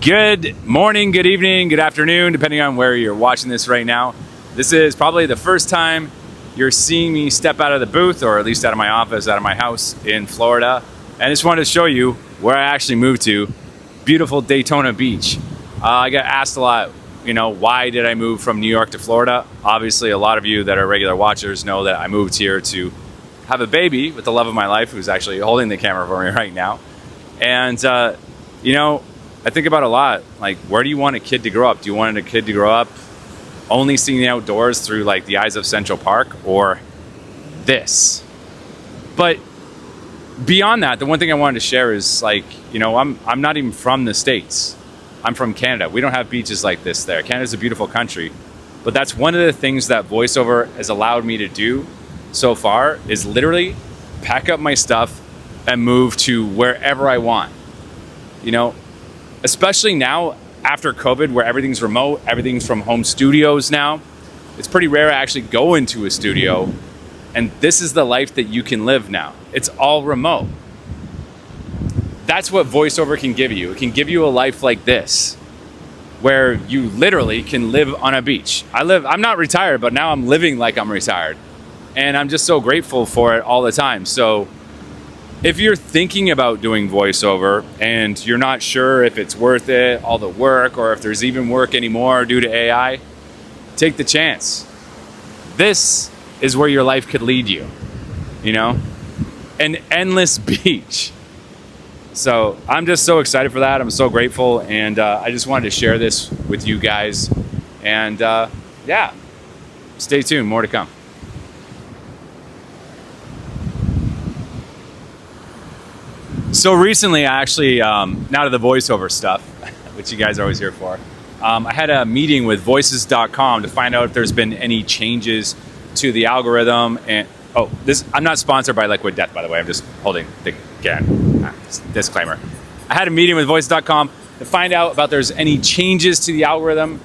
Good morning, good evening, good afternoon, depending on where you're watching this right now. This is probably the first time you're seeing me step out of the booth, or at least out of my office, out of my house in Florida. And I just wanted to show you where I actually moved to, beautiful Daytona Beach. I got asked a lot, why did I move from New York to Florida? Obviously, a lot of you that are regular watchers know that I moved here to have a baby with the love of my life, who's actually holding the camera for me right now. And, I think about a lot, like, where do you want a kid to grow up? Do you want a kid to grow up only seeing the outdoors through like the eyes of Central Park, or this? But beyond that, the one thing I wanted to share is I'm not even from the States. I'm from Canada. We don't have beaches like this there. Canada's a beautiful country, but that's one of the things that VoiceOver has allowed me to do so far, is literally pack up my stuff and move to wherever I want. Especially now after COVID, where everything's remote, everything's from home studios now. It's pretty rare to actually go into a studio, and this is the life that you can live now. It's all remote. That's what VoiceOver can give you. It can give you a life like this, where you literally can live on a beach. I'm not retired, but now I'm living like I'm retired. And I'm just so grateful for it all the time. So if you're thinking about doing VoiceOver and you're not sure if it's worth it, all the work, or if there's even work anymore due to AI, take the chance. This is where your life could lead you, an endless beach. So I'm just so excited for that. I'm so grateful. And I just wanted to share this with you guys. And stay tuned, more to come. So recently, I actually, now to the VoiceOver stuff, which you guys are always here for, I had a meeting with voices.com to find out if there's been any changes to the algorithm. And I'm not sponsored by Liquid Death, by the way. I'm just holding the disclaimer. I had a meeting with voices.com to find out about there's any changes to the algorithm,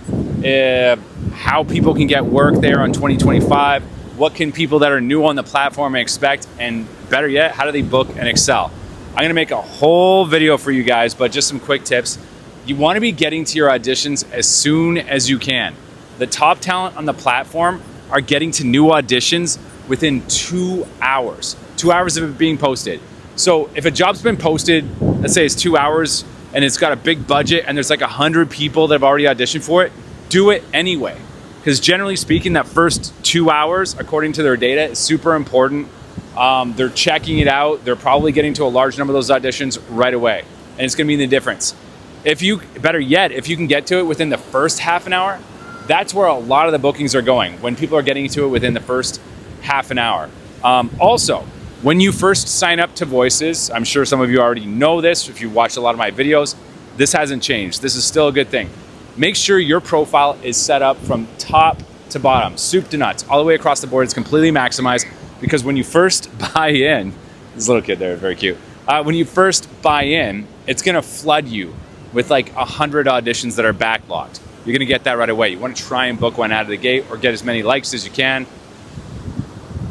how people can get work there on 2025, what can people that are new on the platform expect, and better yet, how do they book and excel? I'm gonna make a whole video for you guys, but just some quick tips. You wanna be getting to your auditions as soon as you can. The top talent on the platform are getting to new auditions within 2 hours. 2 hours of it being posted. So if a job's been posted, let's say it's 2 hours, and it's got a big budget, and there's like 100 people that have already auditioned for it, do it anyway. Because generally speaking, that first 2 hours, according to their data, is super important. They're checking it out. They're probably getting to a large number of those auditions right away. And it's going to be the difference. Better yet, if you can get to it within the first half an hour, that's where a lot of the bookings are going, when people are getting to it within the first half an hour. Also, when you first sign up to Voices, I'm sure some of you already know this, if you watched a lot of my videos, this hasn't changed. This is still a good thing. Make sure your profile is set up from top to bottom, soup to nuts, all the way across the board. It's completely maximized. Because when you first buy in, this little kid there, very cute. When you first buy in, it's gonna flood you with like 100 auditions that are backlogged. You're gonna get that right away. You wanna try and book one out of the gate, or get as many likes as you can.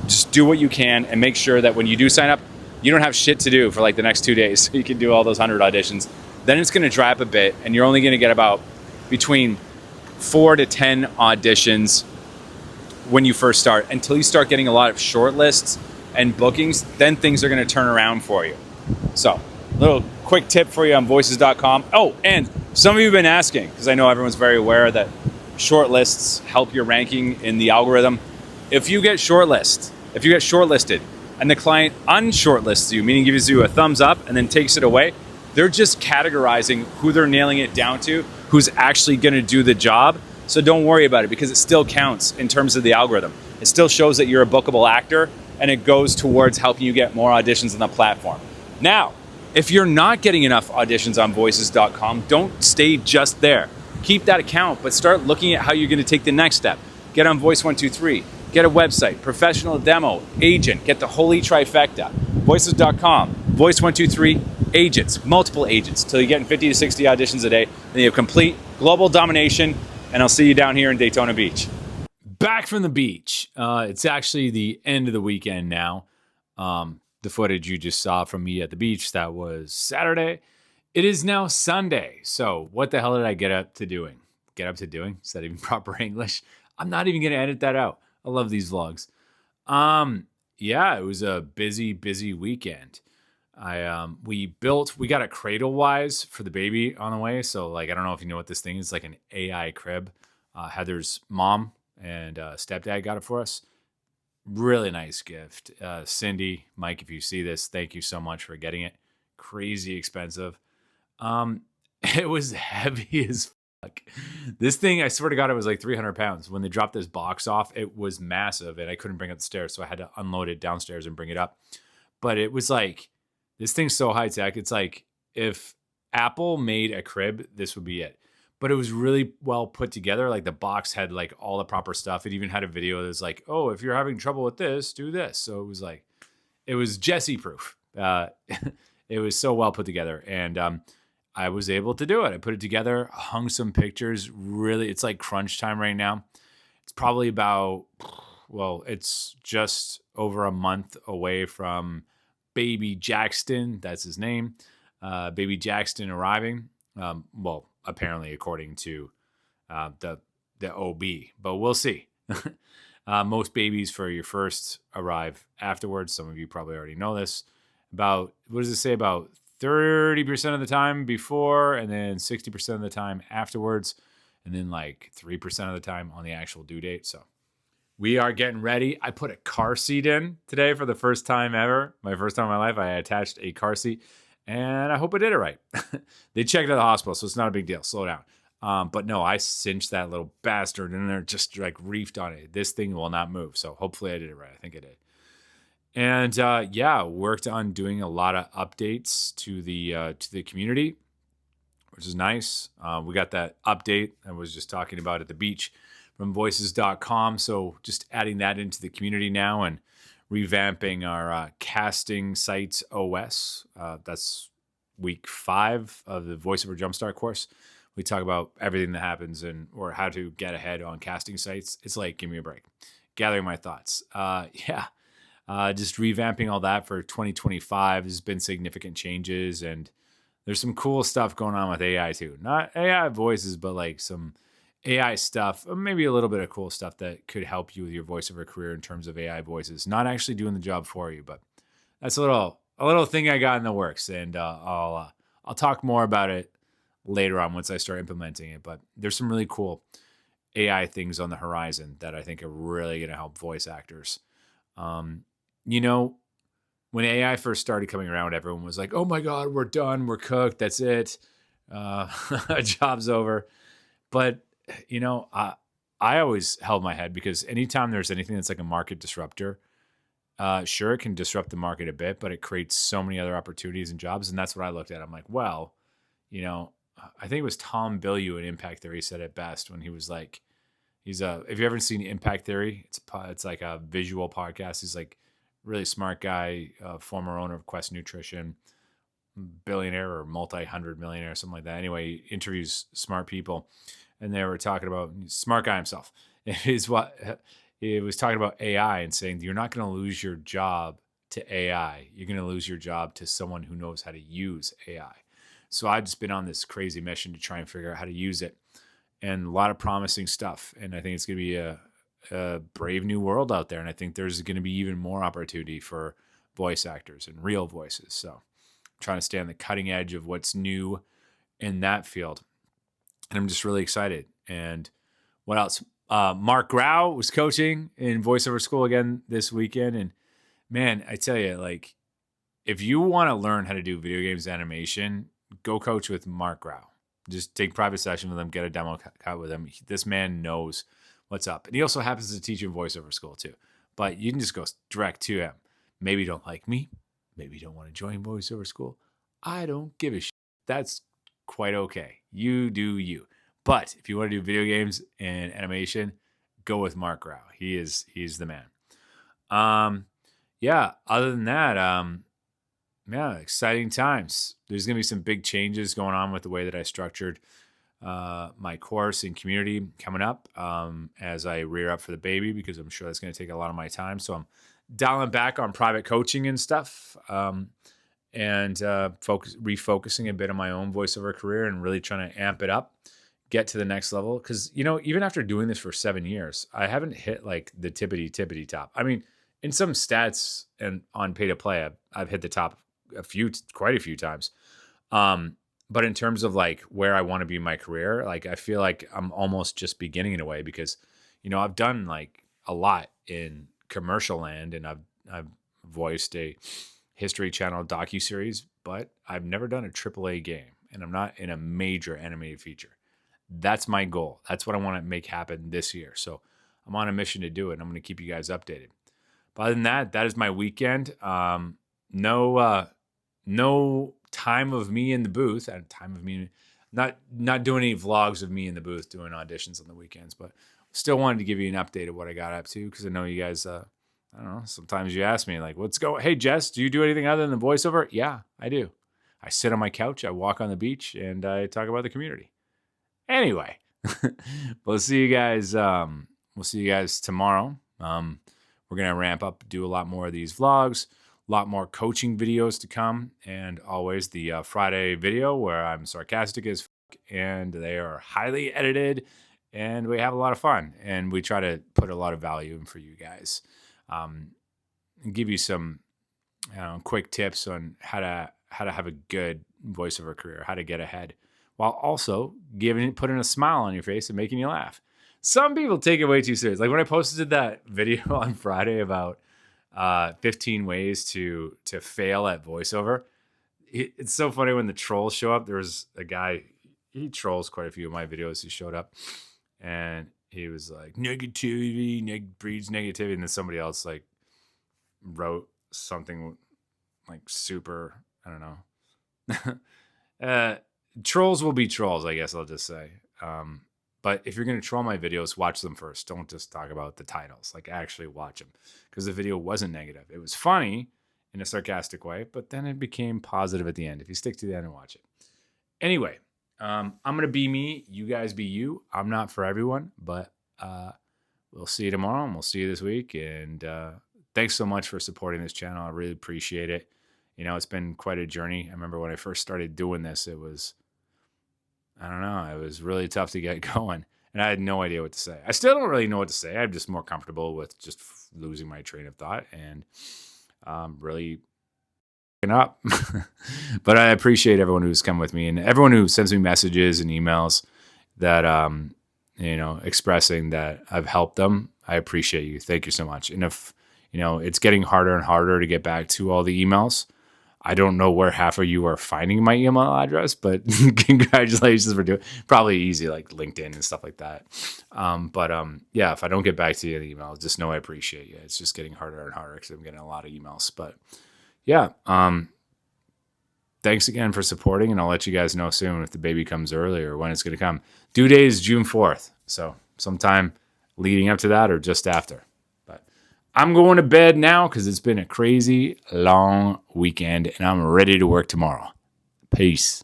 Just do what you can and make sure that when you do sign up, you don't have shit to do for like the next 2 days, so you can do all those 100 auditions. Then it's gonna dry up a bit, and you're only gonna get about between 4 to 10 auditions when you first start, until you start getting a lot of short lists and bookings. Then things are going to turn around for you. So, little quick tip for you on voices.com. Oh, and some of you have been asking, because I know everyone's very aware that short lists help your ranking in the algorithm. If you get shortlisted and the client unshortlists you, meaning gives you a thumbs up and then takes it away, they're just categorizing who they're nailing it down to, who's actually going to do the job. So don't worry about it, because it still counts in terms of the algorithm. It still shows that you're a bookable actor, and it goes towards helping you get more auditions on the platform. Now, if you're not getting enough auditions on voices.com, don't stay just there. Keep that account, but start looking at how you're gonna take the next step. Get on Voice 123, get a website, professional demo, agent, get the holy trifecta. Voices.com, Voice 123, agents, multiple agents, till you're getting 50 to 60 auditions a day, and you have complete global domination. And I'll see you down here in Daytona Beach. Back from the beach. It's actually the end of the weekend now. The footage you just saw from me at the beach, that was Saturday. It is now Sunday. So what the hell did I get up to doing? Get up to doing? Is that even proper English? I'm not even gonna edit that out. I love these vlogs. Yeah, it was a busy weekend. We got a cradle wise for the baby on the way. So like I don't know if you know what this thing is, like an AI crib. Heather's mom and stepdad got it for us. Really nice gift. Cindy, Mike, if you see this, thank you so much for getting it. Crazy expensive. Um, it was heavy as fuck. This thing, I swear to God, it was like 300 pounds. When they dropped this box off, it was massive and I couldn't bring it up the stairs. So I had to unload it downstairs and bring it up. But it was like, this thing's so high tech. It's like if Apple made a crib, this would be it. But it was really well put together. Like the box had like all the proper stuff. It even had a video that was like, oh, if you're having trouble with this, do this. So it was like, it was Jesse proof. It was so well put together. And I was able to do it. I put it together, hung some pictures. Really, it's like crunch time right now. It's probably about, well, it's just over a month away from baby Jackson. That's his name. Baby Jackson arriving. Well, apparently according to the OB, but we'll see. Most babies for your first arrive afterwards. Some of you probably already know this. About, what does it say? About 30% of the time before, and then 60% of the time afterwards, and then like 3% of the time on the actual due date. So we are getting ready. I put a car seat in today for the first time ever. My first time in my life, I attached a car seat, and I hope I did it right. They checked at the hospital, so it's not a big deal. Slow down. But no, I cinched that little bastard in there, just like reefed on it. This thing will not move. So hopefully I did it right. I think I did. And yeah, worked on doing a lot of updates to the community, which is nice. We got that update I was just talking about at the beach from voices.com. So just adding that into the community now and revamping our casting sites OS. That's week 5 of the VoiceOver Jumpstart course. We talk about everything that happens or how to get ahead on casting sites. It's like, give me a break. Gathering my thoughts. Yeah. Just revamping all that for 2025. There's been significant changes, and there's some cool stuff going on with AI too. Not AI voices, but like some AI stuff, or maybe a little bit of cool stuff that could help you with your voiceover career in terms of AI voices. Not actually doing the job for you, but that's a little thing I got in the works, and I'll talk more about it later on once I start implementing it. But there's some really cool AI things on the horizon that I think are really going to help voice actors. You know, when AI first started coming around, everyone was like, oh my God, we're done. We're cooked. That's it. Job's over. But, you know, I always held my head because anytime there's anything that's like a market disruptor, sure, it can disrupt the market a bit, but it creates so many other opportunities and jobs. And that's what I looked at. I'm like, well, you know, I think it was Tom Bilyeu in Impact Theory said it best when he was like, if you ever seen Impact Theory, it's like a visual podcast. He's like really smart guy, former owner of Quest Nutrition, billionaire or multi-hundred millionaire, something like that. Anyway, he interviews smart people, and they were talking about smart guy himself. He was talking about AI and saying you're not going to lose your job to AI. You're going to lose your job to someone who knows how to use AI. So I've just been on this crazy mission to try and figure out how to use it, and a lot of promising stuff. And I think it's going to be a brave new world out there. And I think there's going to be even more opportunity for voice actors and real voices. So I'm trying to stay on the cutting edge of what's new in that field. And I'm just really excited. And what else? Mark Grau was coaching in VoiceOver School again this weekend. And man, I tell you, like, if you want to learn how to do video games animation, go coach with Mark Grau. Just take private session with him, get a demo cut with him. This man knows what's up. And he also happens to teach in VoiceOver School too. But you can just go direct to him. Maybe you don't like me. Maybe you don't want to join VoiceOver School. I don't give a shit. That's quite okay. You do you. But if you want to do video games and animation, go with Mark Grau. He's the man. Yeah, other than that, yeah, exciting times. There's going to be some big changes going on with the way that I structured my course and community coming up as I rear up for the baby, because I'm sure that's going to take a lot of my time. So I'm dialing back on private coaching and stuff. and refocusing a bit on my own voiceover career and really trying to amp it up, get to the next level. Because even after doing this for 7 years, I haven't hit like the tippity top. I mean, in some stats and on pay to play, I've hit the top quite a few times. But in terms of like where I want to be in my career, like I feel like I'm almost just beginning in a way because, I've done like a lot in commercial land, and I've voiced a History Channel docuseries, but I've never done a AAA game, and I'm not in a major animated feature. That's my goal. That's what I want to make happen this year. So I'm on a mission to do it, and I'm going to keep you guys updated. But other than that, that is my weekend. No time of me in the booth. Time of me, not doing any vlogs of me in the booth doing auditions on the weekends, but still wanted to give you an update of what I got up to because I know you guys. I don't know. Sometimes you ask me like, Hey, Jess, do you do anything other than voiceover? Yeah, I do. I sit on my couch, I walk on the beach, and I talk about the community. Anyway, we'll see you guys. We'll see you guys tomorrow. We're gonna ramp up, do a lot more of these vlogs, a lot more coaching videos to come, and always the Friday video where I'm sarcastic as fuck, and they are highly edited, and we have a lot of fun, and we try to put a lot of value in for you guys. And give you some quick tips on how to have a good voiceover career, how to get ahead, while also putting a smile on your face and making you laugh. Some people take it way too serious. Like when I posted that video on Friday about 15 ways to fail at voiceover. It's so funny when the trolls show up. There was a guy, he trolls quite a few of my videos. He showed up and he was like, negativity breeds negativity. And then somebody else like wrote something like super, I don't know. Trolls will be trolls, I guess I'll just say. But if you're going to troll my videos, watch them first. Don't just talk about the titles. Like actually watch them, because the video wasn't negative. It was funny in a sarcastic way, but then it became positive at the end if you stick to the end and watch it. Anyway, I'm going to be me. You guys be you. I'm not for everyone, but we'll see you tomorrow, and we'll see you this week. And thanks so much for supporting this channel. I really appreciate it. It's been quite a journey. I remember when I first started doing this, it was really tough to get going, and I had no idea what to say. I still don't really know what to say. I'm just more comfortable with just losing my train of thought and really up. But I appreciate everyone who's come with me and everyone who sends me messages and emails that, expressing that I've helped them. I appreciate you. Thank you so much. And if, it's getting harder and harder to get back to all the emails, I don't know where half of you are finding my email address, but congratulations for doing it. Probably easy, like LinkedIn and stuff like that. Yeah, if I don't get back to you in the email, just know I appreciate you. It's just getting harder and harder because I'm getting a lot of emails. But yeah, thanks again for supporting, and I'll let you guys know soon if the baby comes early or when it's going to come. Due date is June 4th, so sometime leading up to that or just after. I'm going to bed now because it's been a crazy long weekend and I'm ready to work tomorrow. Peace.